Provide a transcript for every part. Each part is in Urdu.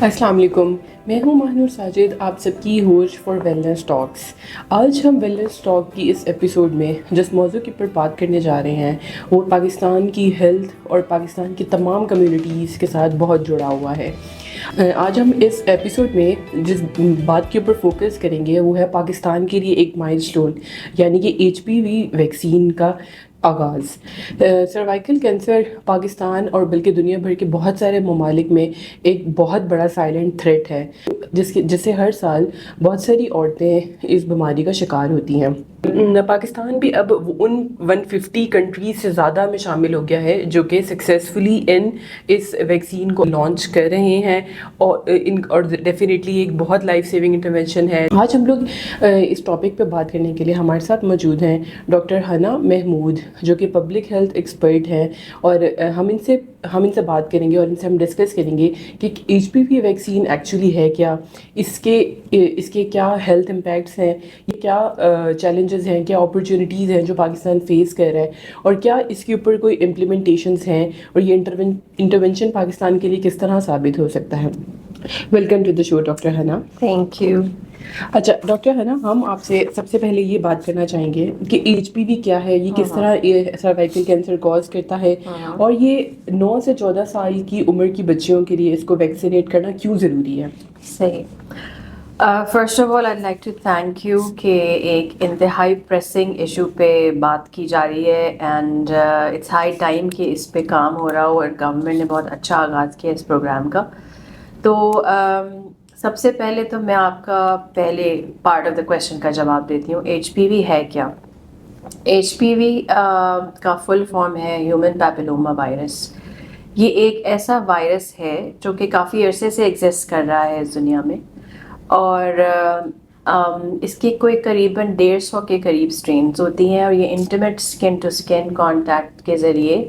السلام علیکم، میں ہوں ماہنور ساجد، آپ سب کی ہوسٹ فار ویلنس ٹاکس۔ آج ہم ویلنس ٹاک کی اس ایپیسوڈ میں جس موضوع کے اوپر بات کرنے جا رہے ہیں وہ پاکستان کی ہیلتھ اور پاکستان کی تمام کمیونٹیز کے ساتھ بہت جڑا ہوا ہے۔ آج ہم اس ایپیسوڈ میں جس بات کے اوپر فوکس کریں گے وہ ہے پاکستان کے لیے ایک مائل سٹون، یعنی کہ HPV ویکسین کا آغاز۔ سروائیکل کینسر پاکستان اور بلکہ دنیا بھر کے بہت سارے ممالک میں ایک بہت بڑا سائلنٹ تھریٹ ہے جس سے ہر سال بہت ساری عورتیں اس بیماری کا شکار ہوتی ہیں۔ پاکستان بھی اب ان 150 کنٹریز سے زیادہ میں شامل ہو گیا ہے جو کہ سکسیزفلی اس ویکسین کو لانچ کر رہے ہیں، اور ڈیفینیٹلی ایک بہت لائف سیونگ انٹرونشن ہے۔ آج ہم لوگ اس ٹاپک پہ بات کرنے کے لیے ہمارے ساتھ موجود ہیں ڈاکٹر حنا محمود، جو کہ پبلک ہیلتھ ایکسپرٹ ہیں، اور ہم ان سے بات کریں گے اور ان سے ہم ڈسکس کریں گے کہ HPV ویکسین ایکچولی ہے کیا، اس کے کیا ہیلتھ امپیکٹس ہیں، یہ کیا چیلنجز ہیں، کیا اپرچونیٹیز ہیں جو پاکستان فیس کر رہا ہے، اور کیا اس کے اوپر کوئی امپلیمنٹیشنز ہیں، اور یہ انٹرونشن پاکستان کے لیے کس طرح ثابت ہو سکتا ہے۔ Welcome to the show doctor Hina. Thank you. اچھا ڈاکٹر حنا، ہم آپ سے سب سے پہلے یہ بات کرنا چاہیں گے کہ HPV کیا ہے، یہ کس طرح سروائیکل کینسر کاز کرتا ہے، اور یہ 9 سے 14 سال کی عمر کی بچیوں کے لیے اس کو ویکسینیٹ کرنا کیوں ضروری ہے؟ صحیح۔ First of all I like to thank you کہ ایک انتہائی پریسنگ ایشو پہ بات کی جا رہی ہے، اینڈ اٹس ہائی ٹائم کہ اس پہ کام ہو رہا ہو، اور گورنمنٹ نے بہت اچھا آغاز کیا اس پروگرام کا۔ تو سب سے پہلے تو میں آپ کا پہلے پارٹ آف دا کویشچن کا جواب دیتی ہوں۔ HPV ہے کیا؟ HPV کا فل فارم ہے ہیومن پیپلوما وائرس۔ یہ ایک ایسا وائرس ہے جو کہ کافی عرصے سے ایگزسٹ کر رہا ہے اس دنیا میں، اور اس کی کوئی قریباً 150 کے قریب سٹرینز ہوتی ہیں، اور یہ intimate skin to skin contact کے ذریعے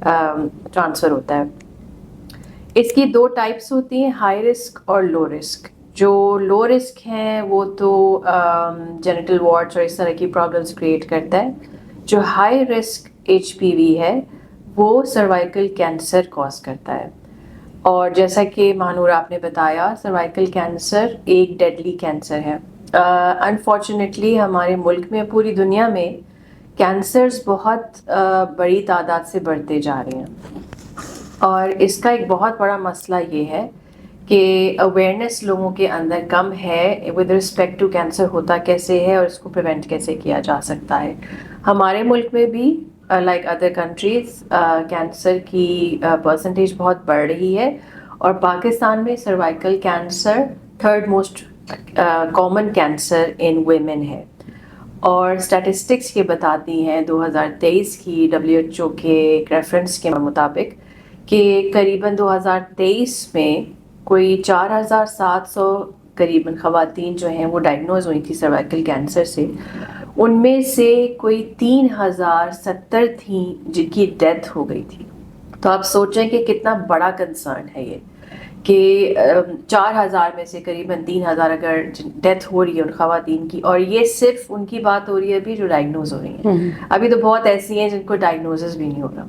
ٹرانسفر ہوتا ہے۔ اس کی 2 ٹائپس ہوتی ہیں، ہائی رسک اور لو رسک۔ جو لو رسک ہیں وہ تو جینیٹل وارٹس اور اس طرح کی پرابلمس کریٹ کرتا ہے۔ جو ہائی رسک HPV ہے وہ سروائیکل کینسر کاز کرتا ہے، اور جیسا کہ مانور آپ نے بتایا، سروائیکل کینسر ایک ڈیڈلی کینسر ہے۔ انفارچونیٹلی ہمارے ملک میں، پوری دنیا میں کینسرز بہت بڑی تعداد سے بڑھتے جا رہے ہیں، اور اس کا ایک بہت بڑا مسئلہ یہ ہے کہ اویئرنیس لوگوں کے اندر کم ہے ود رسپیکٹ ٹو کینسر ہوتا کیسے ہے اور اس کو پریونٹ کیسے کیا جا سکتا ہے۔ ہمارے ملک میں بھی لائک ادر کنٹریز کینسر کی پرسنٹیج بہت بڑھ رہی ہے، اور پاکستان میں cervical cancer 3rd most common cancer in women ہے، اور اسٹیٹسٹکس یہ بتاتی ہیں 2023 کی WHO کے ایک ریفرنس کے مطابق کہ قریباً 2023 میں کوئی 4700 قریباً خواتین جو ہیں وہ ڈائگنوز ہوئی تھی سروائیکل کینسر سے، ان میں سے کوئی 3070 تھیں جن کی ڈیتھ ہو گئی تھی۔ تو آپ سوچیں کہ کتنا بڑا کنسرن ہے یہ، کہ 4000 میں سے قریباً 3000 اگر ڈیتھ ہو رہی ہے ان خواتین کی، اور یہ صرف ان کی بات ہو رہی ہے ابھی جو ڈائگنوز ہو رہی ہیں، ابھی تو بہت ایسی ہیں جن کو ڈائگنوزز بھی نہیں ہو رہا،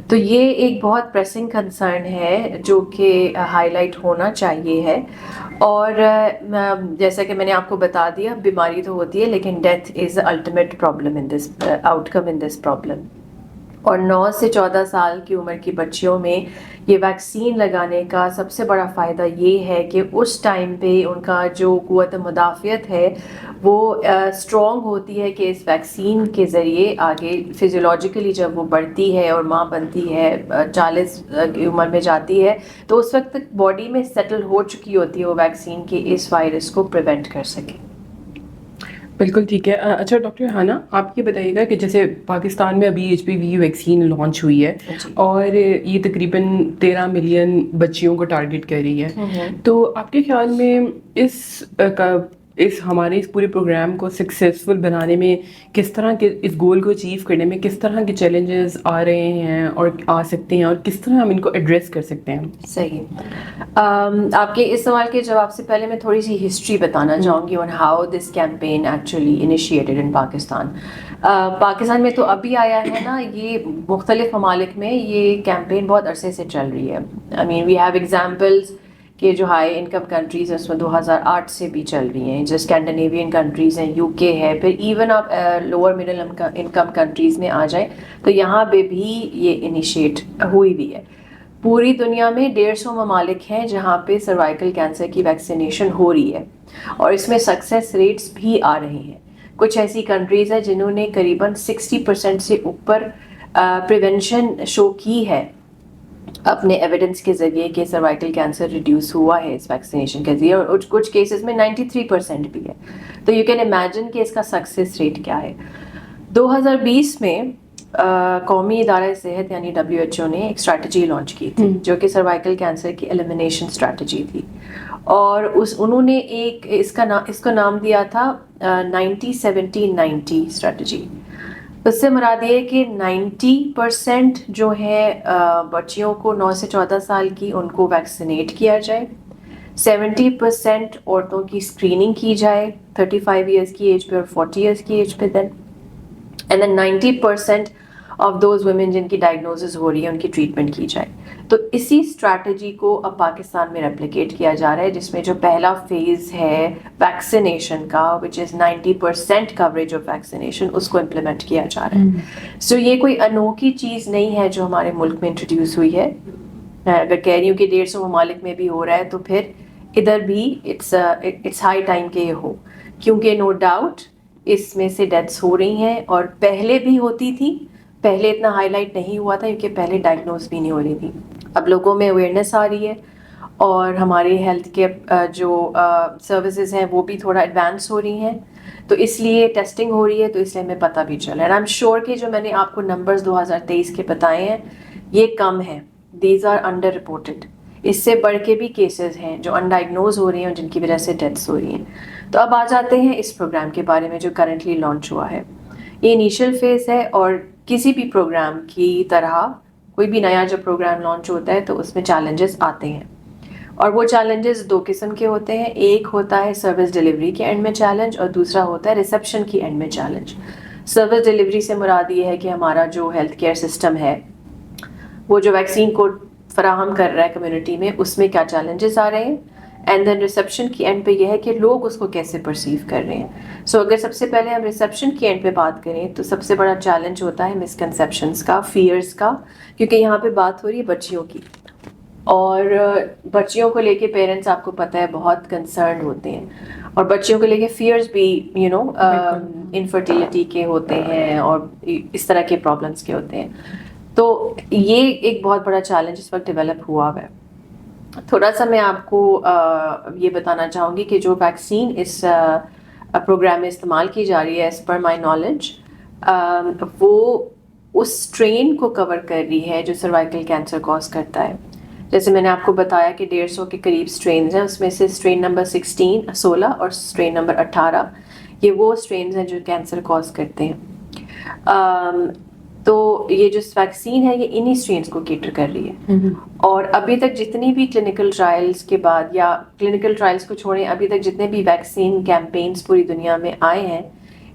تو یہ ایک بہت پریسنگ کنسرن ہے جو کہ ہائی لائٹ ہونا چاہیے ہے۔ اور جیسا کہ میں نے آپ کو بتا دیا، بیماری تو ہوتی ہے لیکن death is ultimate problem in this out come in this problem. اور 9 سے 14 سال کی عمر کی بچیوں میں یہ ویکسین لگانے کا سب سے بڑا فائدہ یہ ہے کہ اس ٹائم پہ ان کا جو قوت مدافعت ہے وہ اسٹرانگ ہوتی ہے، کہ اس ویکسین کے ذریعے آگے فزیولوجیکلی جب وہ بڑھتی ہے اور ماں بنتی ہے، 40 کی عمر میں جاتی ہے، تو اس وقت تک باڈی میں سیٹل ہو چکی ہوتی ہے وہ ویکسین کہ اس وائرس کو پریونٹ کر سکے۔ بالکل ٹھیک ہے۔ اچھا ڈاکٹر حنا، آپ یہ بتائیے گا کہ جیسے پاکستان میں ابھی HPV ویکسین لانچ ہوئی ہے، اور یہ تقریباً 13 ملین بچیوں کو ٹارگٹ کر رہی ہے، تو آپ کے خیال میں اس ہمارے اس پورے پروگرام کو سکسیزفل بنانے میں کس طرح کے، اس گول کو اچیو کرنے میں کس طرح کے چیلنجز آ رہے ہیں اور آ سکتے ہیں، اور کس طرح ہم ان کو ایڈریس کر سکتے ہیں؟ صحیح۔ آپ کے اس سوال کے جواب سے پہلے میں تھوڑی سی ہسٹری بتانا چاہوں گی on how this campaign actually initiated in Pakistan. Pakistan میں تو ابھی آیا ہے نا، یہ مختلف ممالک میں یہ کیمپین بہت عرصے سے چل رہی ہے۔ آئی مین وی ہیو ایگزامپلز کہ جو ہائی انکم کنٹریز ہیں اس میں 2008 سے بھی چل رہی ہیں. جو اسکینڈینیوین کنٹریز ہیں, UK ہے, پھر ایون آپ لوور مڈل انکم کنٹریز میں آ جائیں تو یہاں پہ بھی یہ انیشیٹ ہوئی بھی ہے. پوری دنیا میں 150 ممالک ہیں جہاں پہ سروائیکل کینسر کی ویکسینیشن ہو رہی ہے اور اس میں سکسیس ریٹس بھی آ رہے ہیں. کچھ ایسی کنٹریز ہیں جنہوں نے قریباً 60% سے اوپر پریونشن شو کی ہے اپنے ایویڈنس کے ذریعے کہ سروائیکل کینسر ریڈیوس ہوا ہے اس ویکسینیشن کے ذریعے, اور کچھ کیسز میں 93% بھی ہے. تو یو کین امیجن کہ اس کا سکسیس ریٹ کیا ہے. 2020 میں قومی ادارہ صحت یعنی WHO نے ایک اسٹریٹجی لانچ کی تھی جو کہ سروائیکل کینسر کی ایلیمینیشن اسٹریٹجی تھی, اور انہوں نے اس کا نام دیا تھا 90-70-90 اسٹریٹجی. اس سے مراد یہ کہ 90% جو ہے بچیوں کو 9 سے 14 سال کی ان کو ویکسینیٹ کیا جائے, 70% عورتوں کی اسکریننگ کی جائے 35 ایئرس کی ایج پہ اور 40 ایئرس کی ایج پہ, and then 90% of those women جن کی ڈائگنوسس ہو رہی ہے ان کی ٹریٹمنٹ کی جائے. تو اسی اسٹریٹجی کو اب پاکستان میں ریپلیکیٹ کیا جا رہا ہے, جس میں جو پہلا فیز ہے ویکسینیشن کا وچ از 90% کوریج آف ویکسینیشن, اس کو امپلیمنٹ کیا جا رہا ہے. سو یہ کوئی انوکھی چیز نہیں ہے جو ہمارے ملک میں انٹروڈیوس ہوئی ہے. اگر کہہ رہی ہوں کہ 150 ممالک میں بھی ہو رہا ہے تو پھر ادھر بھی اٹس ہائی ٹائم کہ یہ ہو, کیونکہ نو ڈاؤٹ اس میں سے ڈیتھس ہو رہی ہیں اور پہلے بھی ہوتی تھی. پہلے اتنا ہائی لائٹ نہیں ہوا تھا کیونکہ پہلے ڈائگنوز بھی نہیں ہو رہی تھی. اب لوگوں میں اویئرنیس آ رہی ہے اور ہماری ہیلتھ کیئر جو سروسز ہیں وہ بھی تھوڑا ایڈوانس ہو رہی ہیں, تو اس لیے ٹیسٹنگ ہو رہی ہے, تو اس لیے ہمیں پتہ بھی چلا ہے. اینڈ آئی ایم شیور کہ جو میں نے آپ کو نمبرز 2023 کے بتائے ہیں یہ کم ہیں, دیز آر انڈر رپورٹڈ. اس سے بڑھ کے بھی کیسز ہیں جو ان ڈائگنوز ہو رہی ہیں اور جن کی وجہ سے ڈیتھس ہو رہی ہیں. تو اب آ جاتے ہیں اس پروگرام کے بارے میں جو کرنٹلی لانچ ہوا ہے. یہ انیشیل فیز ہے, اور کسی بھی پروگرام کی طرح کوئی بھی نیا جو پروگرام لانچ ہوتا ہے تو اس میں چیلنجز آتے ہیں, اور وہ چیلنجز 2 قسم کے ہوتے ہیں. ایک ہوتا ہے سروس ڈیلیوری کے اینڈ میں چیلنج, اور دوسرا ہوتا ہے ریسیپشن کی اینڈ میں چیلنج. سروس ڈیلیوری سے مراد یہ ہے کہ ہمارا جو ہیلتھ کیئر سسٹم ہے وہ جو ویکسین کو فراہم کر رہا ہے کمیونٹی میں, اس میں کیا چیلنجز آ رہے ہیں, اینڈ دین ریسیپشن کی اینڈ پہ یہ ہے کہ لوگ اس کو کیسے پرسیو کر رہے ہیں. سو اگر سب سے پہلے ہم ریسیپشن کی اینڈ پہ بات کریں تو سب سے بڑا چیلنج ہوتا ہے مسکنسیپشنس کا, فیئرس کا, کیونکہ یہاں پہ بات ہو رہی ہے بچیوں کی, اور بچیوں کو لے کے پیرنٹس آپ کو پتہ ہے بہت کنسرنڈ ہوتے ہیں, اور بچیوں کو لے کے فیئرس بھی انفرٹیلٹی کے ہوتے ہیں اور اس طرح کے پرابلمس کے ہوتے ہیں. تو یہ ایک بہت بڑا چیلنج اس وقت ڈیولپ ہوا ہے. تھوڑا سا میں آپ کو یہ بتانا چاہوں گی کہ جو ویکسین اس پروگرام میں استعمال کی جا رہی ہے ایز پر مائی نالج, وہ اس اسٹرین کو کور کر رہی ہے جو سروائیکل کینسر کاز کرتا ہے. جیسے میں نے آپ کو بتایا کہ 150 کے قریب اسٹرینز ہیں, اس میں سے اسٹرین نمبر 16 اور اسٹرین نمبر 18 یہ وہ اسٹرینز ہیں جو کینسر کاز کرتے ہیں. تو یہ جو ویکسین ہے یہ انہی اسٹرینس کو کیٹر کر رہی ہے. اور ابھی تک جتنی بھی کلینکل ٹرائلز کے بعد, یا کلینکل ٹرائلز کو چھوڑیں, ابھی تک جتنے بھی ویکسین کیمپینز پوری دنیا میں آئے ہیں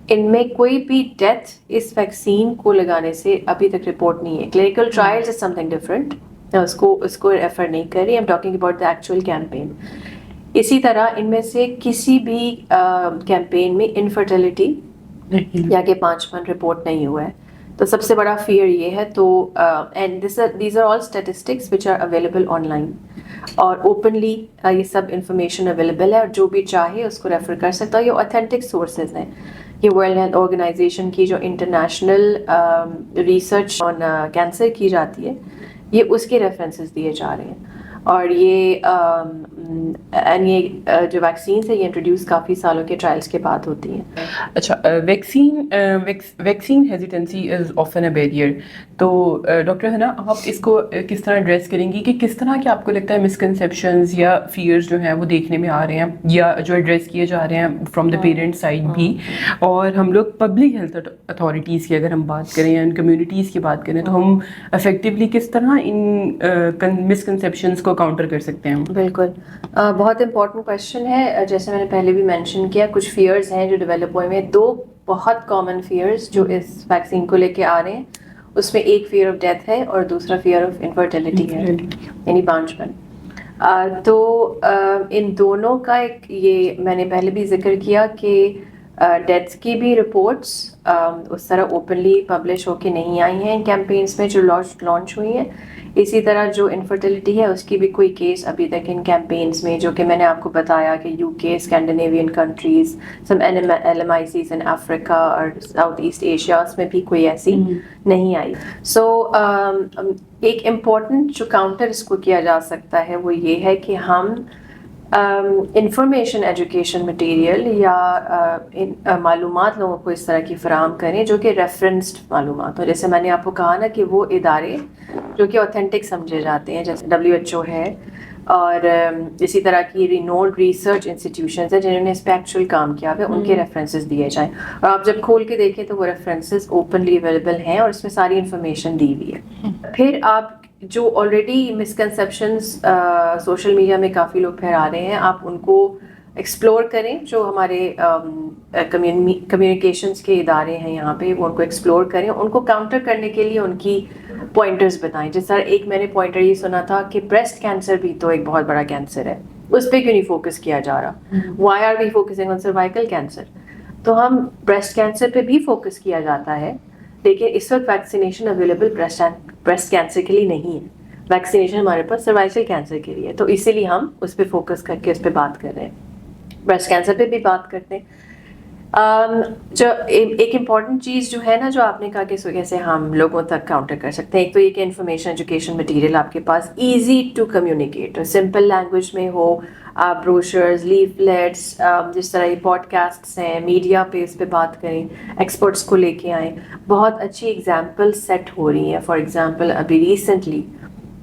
ان میں کوئی بھی ڈیتھ اس ویکسین کو لگانے سے ابھی تک رپورٹ نہیں ہے. کلینکل ٹرائلز از سم تھنگ ڈفرینٹ, اس کو ریفر نہیں کر رہی, am talking about the actual campaign. اسی طرح ان میں سے کسی بھی کیمپین میں انفرٹیلٹی یا کہ 5 منتھ رپورٹ نہیں ہوا ہے. تو سب سے بڑا فیئر یہ ہے. تو and these are all statistics which are available online, اور اوپنلی یہ سب انفارمیشن اویلیبل ہے, اور جو بھی چاہے اس کو ریفر کر سکتا ہے. یہ اوتھینٹک سورسز ہیں, یہ ورلڈ ہیلتھ آرگنائزیشن کی جو انٹرنیشنل ریسرچ آن کینسر کی جاتی ہے یہ اس کے ریفرنسز دیے جا رہے ہیں. اور یہ جو ویکسینس ہے یہ انٹروڈیوس کافی سالوں کے ٹرائلس کے بعد ہوتی ہیں. اچھا, vaccine hesitancy is often a barrier. تو ڈاکٹر حنا, آپ اس کو کس طرح ایڈریس کریں گی کہ کس طرح کے آپ کو لگتا ہے مسکنسیپشنز یا فیئرز جو ہیں وہ دیکھنے میں آ رہے ہیں یا جو ایڈریس کیے جا رہے ہیں فرام دا پیرنٹ سائڈ بھی, اور ہم لوگ پبلک ہیلتھ اتھارٹیز کی اگر ہم بات کریں یا ان کمیونٹیز کی بات کریں تو ہم افیکٹولی کس طرح ان مسکنسیپشنز کو کاؤنٹر کر سکتے ہیں؟ بالکل, بہت امپورٹنٹ کویشچن ہے. جیسے میں نے پہلے بھی مینشن کیا, کچھ فیئرز ہیں جو ڈیولپ ہوئے ہیں. 2 بہت کامن فیئرز جو اس ویکسین کو لے کے آ رہے ہیں, اس میں ایک فیئر آف ڈیتھ ہے اور دوسرا فیئر آف انفرٹیلٹی ہے, یعنی بانجھپن. تو ان دونوں کا ایک یہ میں نے پہلے بھی ذکر کیا کہ ڈیتھس کی بھی رپورٹس اس طرح اوپنلی پبلش ہو کے نہیں آئی ہیں ان کیمپینس میں جو لانچ ہوئی ہیں. اسی طرح جو انفرٹیلٹی ہے اس کی بھی کوئی کیس ابھی تک ان کیمپینس میں، جو کہ میں نے آپ کو بتایا کہ UK، اسکینڈینیوین کنٹریز، سم LMICs ان افریقہ اور ساؤتھ ایسٹ ایشیا، اس میں بھی کوئی ایسی نہیں آئی. سو ایک امپورٹنٹ جو کاؤنٹر اس کو کیا جا سکتا ہے وہ یہ ہے کہ ہم انفارمیشن ایجوکیشن مٹیریل یا معلومات لوگوں کو اس طرح کی فراہم کریں جو کہ ریفرنسڈ معلومات ہو. جیسے میں نے آپ کو کہا نا کہ وہ ادارے جو کہ اوتھینٹک سمجھے جاتے ہیں، جیسے WHO ہے اور اسی طرح کی رینوڈ ریسرچ انسٹیٹیوشنز ہیں جنہوں نے اس پہ ایکچوئل کام کیا ہوا ہے، ان کے ریفرنسز دیے جائیں. اور آپ جب کھول کے دیکھیں تو وہ ریفرنسز اوپنلی اویلیبل ہیں اور اس میں ساری انفارمیشن دی ہوئی ہے. پھر آپ جو آلریڈی مسکنسیپشنز سوشل میڈیا میں کافی لوگ پھیلا رہے ہیں، آپ ان کو ایکسپلور کریں. جو ہمارے کمیونیکیشنز کے ادارے ہیں یہاں پہ، وہ ان کو ایکسپلور کریں، ان کو کاؤنٹر کرنے کے لیے ان کی پوائنٹرز بتائیں. جس طرح ایک میں نے پوائنٹر یہ سنا تھا کہ بریسٹ کینسر بھی تو ایک بہت بڑا کینسر ہے، اس پہ کیوں نہیں فوکس کیا جا رہا؟ Why are we focusing on cervical cancer? تو ہم بریسٹ کینسر پہ بھی فوکس کیا جاتا ہے، لیکن اس وقت ویکسینیشن اویلیبل بریسٹ کینسر کے لیے نہیں ہے. ویکسینیشن ہمارے پاس سروائیکل کینسر کے لیے، تو اسی لیے ہم اس پہ فوکس کر کے اس پہ بات کر رہے ہیں. بریسٹ کینسر پہ بھی بات کرتے ہیں. جو ایک امپورٹنٹ چیز جو ہے نا، جو آپ نے کہا کہ اس وجہ سے ہم لوگوں تک کاؤنٹر کر سکتے ہیں، ایک تو یہ کہ انفارمیشن ایجوکیشن مٹیریل آپ کے پاس easy to communicate, simple language میں ہو. آپ بروشرز، لیفلیٹس، جس طرح یہ پوڈ کاسٹس ہیں، میڈیا پہ اس پہ بات کریں، ایکسپرٹس کو لے کے آئیں. بہت اچھی ایگزامپل سیٹ ہو رہی ہیں. فار ایگزامپل ابھی ریسنٹلی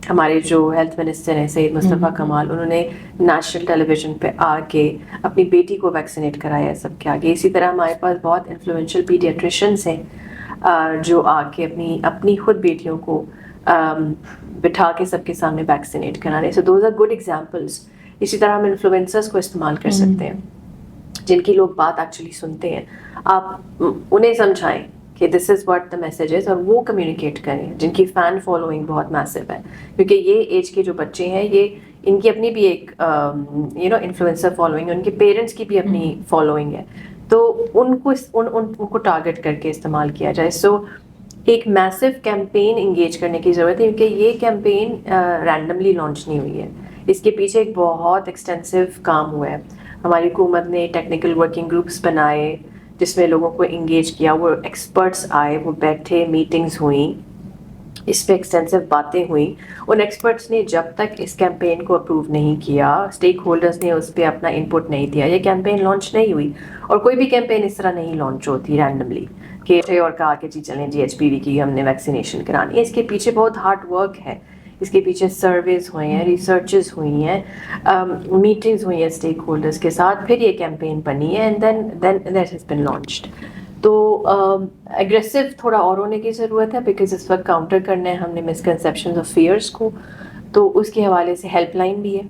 ہمارے جو ہیلتھ منسٹر ہیں سید مصطفیٰ کمال، انہوں نے نیشنل ٹیلی ویژن پہ آ کے اپنی بیٹی کو ویکسینیٹ کرایا سب کے آگے. اسی طرح ہمارے پاس بہت انفلوئنشل پیڈیاٹریشنس ہیں جو آ کے اپنی خود بیٹیوں کو بٹھا کے سب کے سامنے ویکسینیٹ کرا رہے ہیں. So those are good examples. اسی طرح ہم انفلوئنسرس کو استعمال کر سکتے ہیں جن کی لوگ بات ایکچولی سنتے ہیں. آپ انہیں سمجھائیں کہ دس is what the message is, اور وہ کمیونیکیٹ کریں. جن کی فین فالوئنگ بہت میسو ہے، کیونکہ یہ ایج کے جو بچے ہیں، یہ ان کی اپنی بھی ایک انفلوئنسر فالوئنگ ہے، ان کے پیرنٹس کی بھی اپنی فالوئنگ ہے، تو ان کو ٹارگیٹ کر کے استعمال کیا جائے. سو ایک میسو کیمپین انگیج کرنے کی ضرورت ہے، کیونکہ یہ کیمپین رینڈملی لانچ نہیں ہوئی ہے. اس کے پیچھے ایک بہت ایکسٹینسو کام ہوا ہے. ہماری حکومت نے ٹیکنیکل ورکنگ گروپس بنائے جس میں لوگوں کو انگیج کیا، وہ ایکسپرٹس آئے، وہ بیٹھے، میٹنگز ہوئیں، اس پہ ایکسٹینسو باتیں ہوئیں. ان ایکسپرٹس نے جب تک اس کیمپین کو اپروو نہیں کیا، اسٹیک ہولڈرز نے اس پہ اپنا انپٹ نہیں دیا، یہ کیمپین لانچ نہیں ہوئی. اور کوئی بھی کیمپین اس طرح نہیں لانچ ہوتی رینڈملی کہ اور کہا کہ جی چلیں جی HPV کی ہم نے ویکسینیشن کرانی ہے. اس کے پیچھے بہت ہارڈ ورک ہے، اس کے پیچھے سرویز ہوئے ہیں، ریسرچز ہوئی ہیں، میٹنگز ہوئی ہیں اسٹیک ہولڈرز کے ساتھ، پھر یہ کیمپین بنی ہے and then that has been launched. تو ایگریسو تھوڑا اور ہونے کی ضرورت ہے، بیکاز اس وقت کاؤنٹر کرنا ہے ہم نے مسکنسیپشنز اور فیئرس کو. تو اس کے حوالے سے ہیلپ لائن بھی ہے،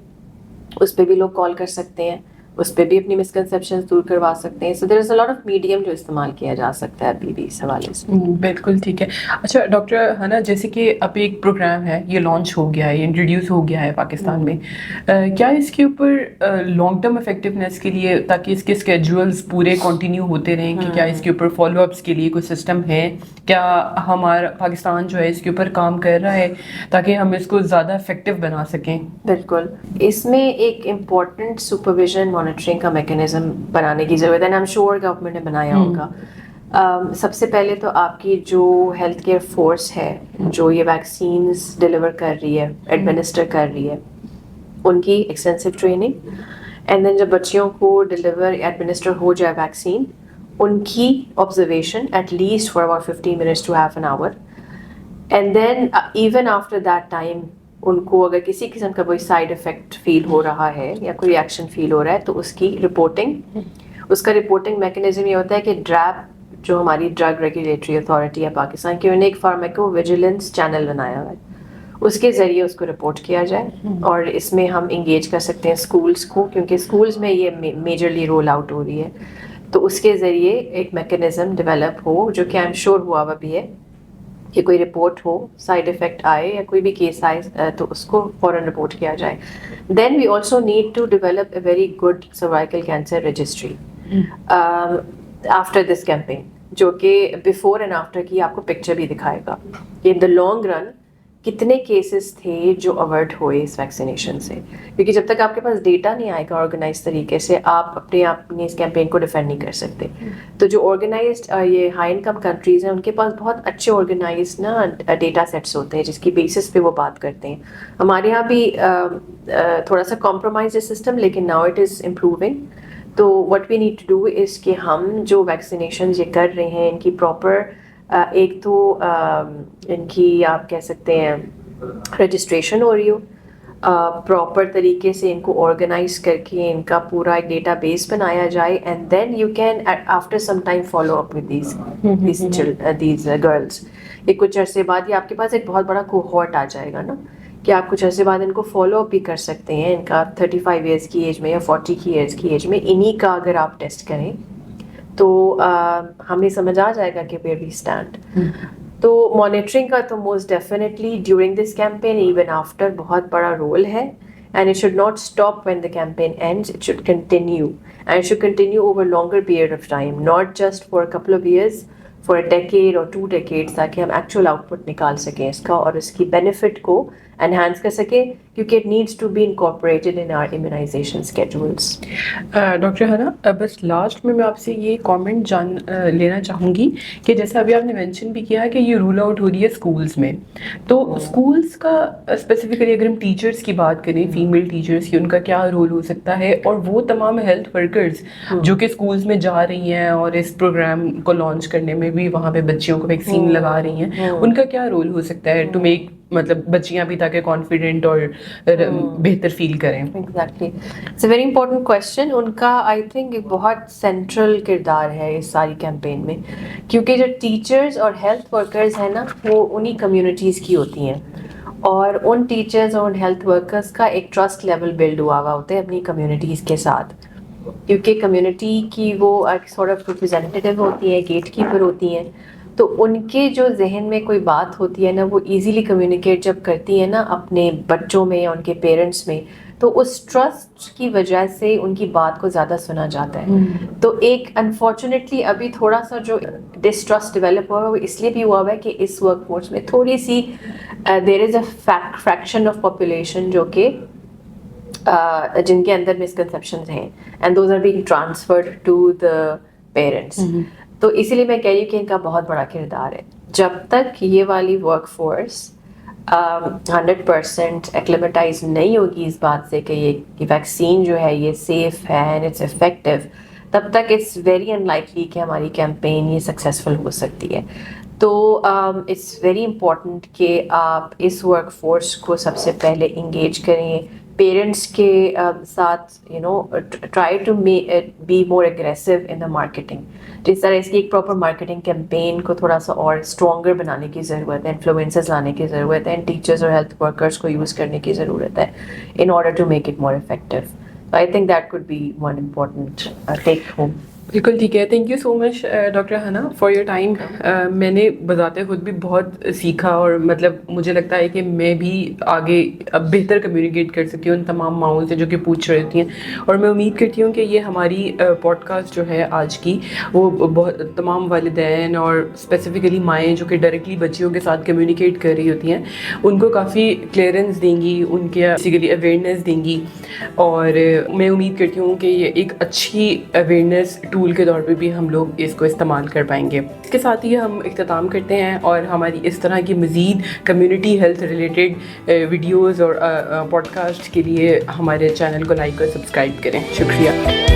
اس پہ بھی لوگ کال کر سکتے ہیں، اس پہ بھی اپنی مسکنسیپشنز دور کروا سکتے ہیں. سو دیر is a lot of medium جو استعمال کیا جا سکتا ہے ابھی بھی اس حوالے سے. بالکل ٹھیک ہے. اچھا ڈاکٹر حنا، جیسے کہ اب ایک پروگرام ہے، یہ لانچ ہو گیا ہے، انٹروڈیوس ہو گیا ہے پاکستان میں، کیا اس کے اوپر لانگ ٹرم افیکٹونیس کے لیے، تاکہ اس کے اسکیجولز پورے کنٹینیو ہوتے رہیں، کہ کیا اس کے اوپر فالو اپس کے لیے کوئی سسٹم ہے؟ کیا ہمارا پاکستان جو ہے اس کے اوپر کام کر رہا ہے تاکہ ہم اس کو زیادہ افیکٹو بنا سکیں؟ بالکل. اس میں ایک امپورٹنٹ سپرویژن مانیٹرنگ کا میکینزم بنانے کی ضرورت ہے. آئی ایم شیور گورنمنٹ نے بنایا ہوگا. سب سے پہلے تو آپ کی جو ہیلتھ کیئر فورس ہے جو یہ ویکسینز ڈلیور کر رہی ہے، ایڈمنسٹر کر رہی ہے، ان کی ایکسٹینسو ٹریننگ، اینڈ دین جب بچیوں کو ڈلیور ایڈمنسٹر ہو جائے ویکسین، ان کی observation at least for about 15 minutes to half an hour. And then even after that time ان کو اگر کسی قسم کا کوئی سائڈ افیکٹ فیل ہو رہا ہے یا کوئی ریئیکشن فیل ہو رہا ہے تو اس کی رپورٹنگ، اس کا رپورٹنگ میکینزم یہ ہوتا ہے کہ ڈریپ جو ہماری ڈرگ ریگولیٹری اتھارٹی ہے پاکستان کی، انہوں نے ایک فارمیکو ویجیلنس چینل بنایا ہوا ہے، اس کے ذریعے اس کو رپورٹ کیا جائے. اور اس میں ہم انگیج کر سکتے ہیں اسکولس کو، کیونکہ اسکولس میں یہ میجرلی رول آؤٹ ہو رہی ہے. تو اس کے ذریعے ایک میکینزم ڈیولپ ہو جو کہ آئی ایم شیور ہوا ہوا بھی ہے، کہ کوئی رپورٹ ہو, سائڈ افیکٹ آئے یا کوئی بھی کیس آئے تو اس کو فوراً رپورٹ کیا جائے. Then we also need to develop a very good cervical cancer registry after this campaign, جو کہ بیفور اینڈ آفٹر کی آپ کو پکچر بھی دکھائے گا کہ ان دا لانگ رن کتنے کیسز تھے جو اوارٹ ہوئے اس ویکسینیشن سے. کیونکہ جب تک آپ کے پاس ڈیٹا نہیں آئے گا آرگنائز طریقے سے, آپ اپنی اس کیمپین کو ڈیفینڈ نہیں کر سکتے. تو جو آرگنائزڈ یہ ہائی انکم کنٹریز ہیں ان کے پاس بہت اچھے آرگنائزڈ نا ڈیٹا سیٹس ہوتے ہیں جس کی بیسس پہ وہ بات کرتے ہیں. ہمارے یہاں بھی تھوڑا سا کمپرومائز ہے سسٹم, لیکن ناؤ اٹ از امپروونگ. تو what we need to do is کہ ہم جو ویکسینیشنز یہ کر رہے ہیں ان کی پراپر ایک تو ان کی آپ کہہ سکتے ہیں رجسٹریشن ہو رہی ہو, پراپر طریقے سے ان کو آرگنائز کر کے ان کا پورا ایک ڈیٹا بیس بنایا جائے, and then you can after some time follow up with these girls. یہ کچھ عرصے بعد یہ آپ کے پاس ایک بہت بڑا کوہورٹ آ جائے گا نا, کہ آپ کچھ عرصے بعد ان کو فالو اپ بھی کر سکتے ہیں. ان کا 35 ایئرس کی ایج میں یا 40 کی ایئرس کی ایج میں انہی کا اگر آپ ٹیسٹ کریں تو ہمیں سمجھ آ جائے گا کہ ویئر وی اسٹینڈ. تو مانیٹرنگ کا تو most definitely during this campaign even after بہت بڑا رول ہے, and it should not stop when the campaign ends, it should continue, and it should continue over longer period of time, not just for couple of years, for a decade اور 2 decades, تاکہ ہم ایکچوئل آؤٹ پٹ نکال سکیں اس کا اور اس کی بینیفٹ کو انہینس کر سکیں, کیونکہ it needs to be incorporated in our immunisation schedules. Doctor Hina, بس لاسٹ میں آپ سے یہ کامنٹ لینا چاہوں گی کہ جیسے ابھی آپ نے مینشن بھی کیا کہ یہ رول آؤٹ ہو رہی ہے اسکولس میں, تو اسکولس کا اسپیسیفکلی اگر ہم ٹیچرس کی بات کریں, فیمیل ٹیچرس کی, ان کا کیا رول ہو سکتا ہے, اور وہ تمام ہیلتھ ورکرز جو کہ اسکولس میں جا رہی ہیں اور اس پروگرام کو لانچ کرنے میں بھی وہاں پہ بچیوں کو ویکسین لگا رہی ہیں, ان کا کیا رول ہو سکتا ہے ٹو میک مطلب بچیاں بھی تاکہ کانفیڈنٹ اور بہتر فیل کریں. Exactly, it's a very important question. ان کا آئی تھنک ایک بہت سینٹرل کردار ہے اس ساری کیمپین میں, کیونکہ جو ٹیچرز اور ہیلتھ ورکرز ہیں نا وہ انہی کمیونٹیز کی ہوتی ہیں, اور ان ٹیچرز اور ہیلتھ ورکرز کا ایک ٹرسٹ لیول بلڈ ہوا ہوتا ہے اپنی کمیونٹیز کے ساتھ, کیونکہ کمیونٹی کی وہ سارٹ آف ریپرزینٹیو ہوتی ہیں, گیٹ کیپر ہوتی ہیں. تو ان کے جو ذہن میں کوئی بات ہوتی ہے نا وہ ایزیلی کمیونیکیٹ جب کرتی ہیں نا اپنے بچوں میں یا ان کے پیرنٹس میں, تو اس ٹرسٹ کی وجہ سے ان کی بات کو زیادہ سنا جاتا ہے. تو ایک انفارچونیٹلی ابھی تھوڑا سا جو ڈسٹرسٹ ڈیولپ ہوا ہے وہ اس لیے بھی ہوا ہے کہ اس ورک فورس میں تھوڑی سی دیر is a fraction of population جو کہ جن کے اندر مسکنسیپشنز ہیں, and those are being transferred to the parents. تو اسی لیے میں کہہ رہی ہوں کہ ان کا بہت بڑا کردار ہے. جب تک یہ والی ورک فورس 100% ایکلیمیٹائز نہیں ہوگی اس بات سے کہ یہ ویکسین جو ہے یہ سیف ہے اینڈ اٹس افیکٹو, تب تک اٹس ویری ان لائکلی کہ ہماری کیمپین یہ سکسیزفل ہو سکتی ہے. تو اٹس ویری امپورٹنٹ کہ آپ اس ورک فورس کو سب سے پہلے انگیج کریں, پیرنٹس کے ساتھ try to be more aggressive in the marketing. جس طرح اس کی ایک پراپر مارکیٹنگ کیمپین کو تھوڑا سا اور اسٹرانگر بنانے کی ضرورت ہے, انفلوئنسرز لانے کی ضرورت ہے, اینڈ ٹیچرز اور ہیلتھ ورکرز کو یوز کرنے کی ضرورت ہے in order to make it more effective. I think that could be one important take home. بالکل ٹھیک ہے. Thank you so much doctor Hina for your time. میں نے بذات خود بھی بہت سیکھا, اور مطلب مجھے لگتا ہے کہ میں بھی آگے اب بہتر کمیونیکیٹ کر سکتی ہوں ان تمام ماؤں سے جو کہ پوچھ رہی ہوتی ہیں, اور میں امید کرتی ہوں کہ یہ ہماری پوڈ کاسٹ جو ہے آج کی وہ بہت تمام والدین اور اسپیسیفکلی مائیں جو کہ ڈائریکٹلی بچیوں کے ساتھ کمیونیکیٹ کر رہی ہوتی ہیں ان کو کافی کلیئرنس دیں گی, ان کے بیسیکلی اویئرنیس دیں گی, اور میں امید کرتی ہوں کہ یہ ایک اچھی اویئرنیس ٹول کے طور پہ بھی ہم لوگ اس کو استعمال کر پائیں گے. اس کے ساتھ ہی ہم اختتام کرتے ہیں, اور ہماری اس طرح کی مزید کمیونٹی ہیلتھ ریلیٹڈ ویڈیوز اور پوڈ کاسٹ کے لیے ہمارے چینل کو لائک اور سبسکرائب کریں. شکریہ.